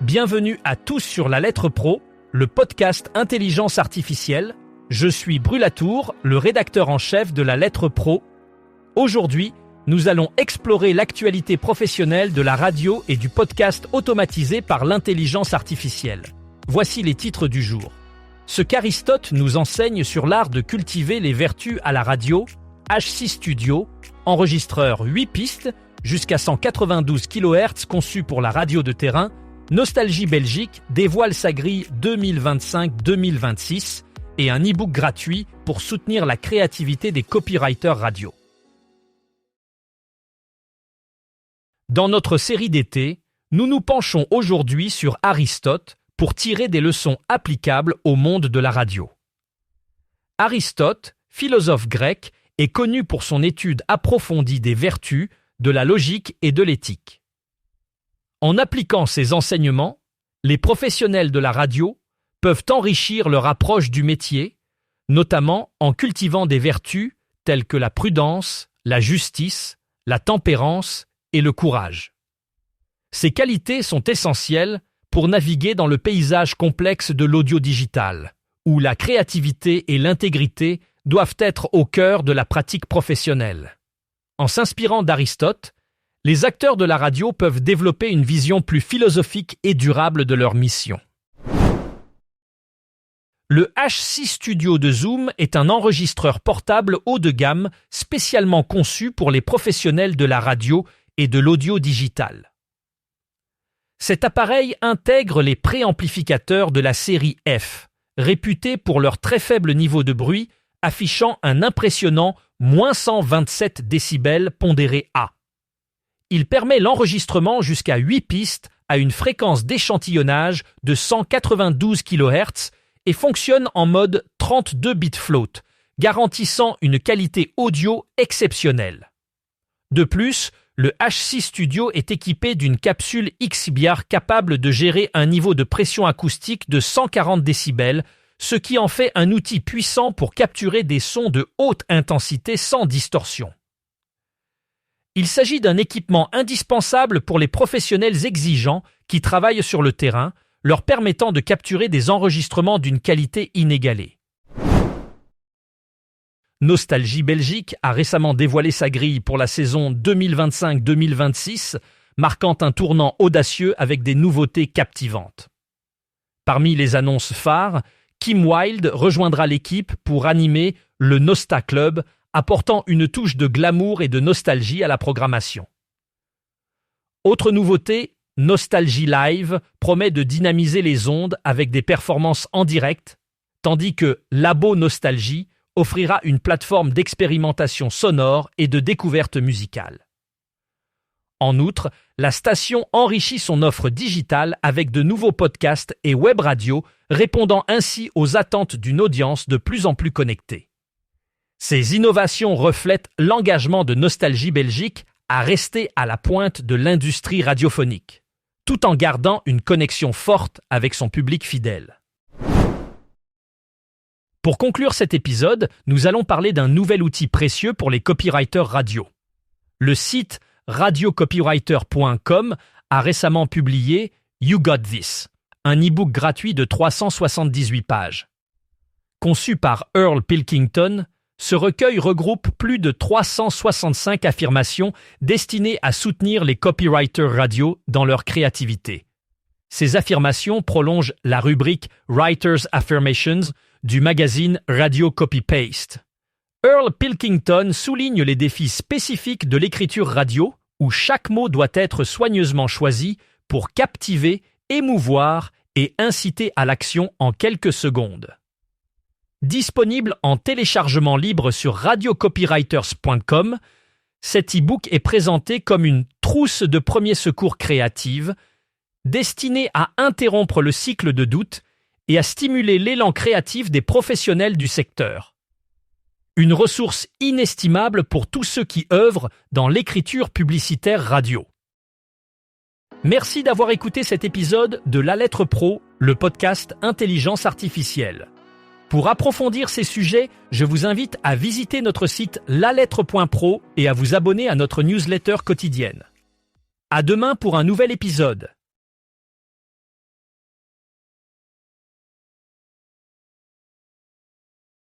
Bienvenue à tous sur La Lettre Pro, le podcast Intelligence Artificielle. Je suis Brulatour, le rédacteur en chef de La Lettre Pro. Aujourd'hui, nous allons explorer l'actualité professionnelle de la radio et du podcast automatisé par l'intelligence artificielle. Voici les titres du jour. Ce qu'Aristote nous enseigne sur l'art de cultiver les vertus à la radio, H6 Studio, enregistreur 8 pistes, jusqu'à 192 kHz conçu pour la radio de terrain, Nostalgie Belgique dévoile sa grille 2025-2026 et un e-book gratuit pour soutenir la créativité des copywriters radio. Dans notre série d'été, nous nous penchons aujourd'hui sur Aristote pour tirer des leçons applicables au monde de la radio. Aristote, philosophe grec, est connu pour son étude approfondie des vertus, de la logique et de l'éthique. En appliquant ces enseignements, les professionnels de la radio peuvent enrichir leur approche du métier, notamment en cultivant des vertus telles que la prudence, la justice, la tempérance et le courage. Ces qualités sont essentielles pour naviguer dans le paysage complexe de l'audio digital, où la créativité et l'intégrité doivent être au cœur de la pratique professionnelle. En s'inspirant d'Aristote, les acteurs de la radio peuvent développer une vision plus philosophique et durable de leur mission. Le H6 Studio de Zoom est un enregistreur portable haut de gamme spécialement conçu pour les professionnels de la radio et de l'audio digital. Cet appareil intègre les préamplificateurs de la série F, réputés pour leur très faible niveau de bruit, affichant un impressionnant -127 décibels pondéré A. Il permet l'enregistrement jusqu'à 8 pistes à une fréquence d'échantillonnage de 192 kHz et fonctionne en mode 32 bits float, garantissant une qualité audio exceptionnelle. De plus, le H6 Studio est équipé d'une capsule XBR capable de gérer un niveau de pression acoustique de 140 décibels, ce qui en fait un outil puissant pour capturer des sons de haute intensité sans distorsion. Il s'agit d'un équipement indispensable pour les professionnels exigeants qui travaillent sur le terrain, leur permettant de capturer des enregistrements d'une qualité inégalée. Nostalgie Belgique a récemment dévoilé sa grille pour la saison 2025-2026, marquant un tournant audacieux avec des nouveautés captivantes. Parmi les annonces phares, Kim Wilde rejoindra l'équipe pour animer le Nosta Club, apportant une touche de glamour et de nostalgie à la programmation. Autre nouveauté, Nostalgie Live promet de dynamiser les ondes avec des performances en direct, tandis que Labo Nostalgie offrira une plateforme d'expérimentation sonore et de découverte musicale. En outre, la station enrichit son offre digitale avec de nouveaux podcasts et web radios, répondant ainsi aux attentes d'une audience de plus en plus connectée. Ces innovations reflètent l'engagement de Nostalgie Belgique à rester à la pointe de l'industrie radiophonique, tout en gardant une connexion forte avec son public fidèle. Pour conclure cet épisode, nous allons parler d'un nouvel outil précieux pour les copywriters radio. Le site radiocopywriter.com a récemment publié You Got This, un e-book gratuit de 378 pages. Conçu par Earl Pilkington, ce recueil regroupe plus de 365 affirmations destinées à soutenir les copywriters radio dans leur créativité. Ces affirmations prolongent la rubrique Writers Affirmations du magazine Radio Copy Paste. Earl Pilkington souligne les défis spécifiques de l'écriture radio, où chaque mot doit être soigneusement choisi pour captiver, émouvoir et inciter à l'action en quelques secondes. Disponible en téléchargement libre sur radiocopywriters.com, cet e-book est présenté comme une trousse de premiers secours créative, destinée à interrompre le cycle de doute et à stimuler l'élan créatif des professionnels du secteur. Une ressource inestimable pour tous ceux qui œuvrent dans l'écriture publicitaire radio. Merci d'avoir écouté cet épisode de La Lettre Pro, le podcast Intelligence Artificielle. Pour approfondir ces sujets, je vous invite à visiter notre site lalettre.pro et à vous abonner à notre newsletter quotidienne. À demain pour un nouvel épisode.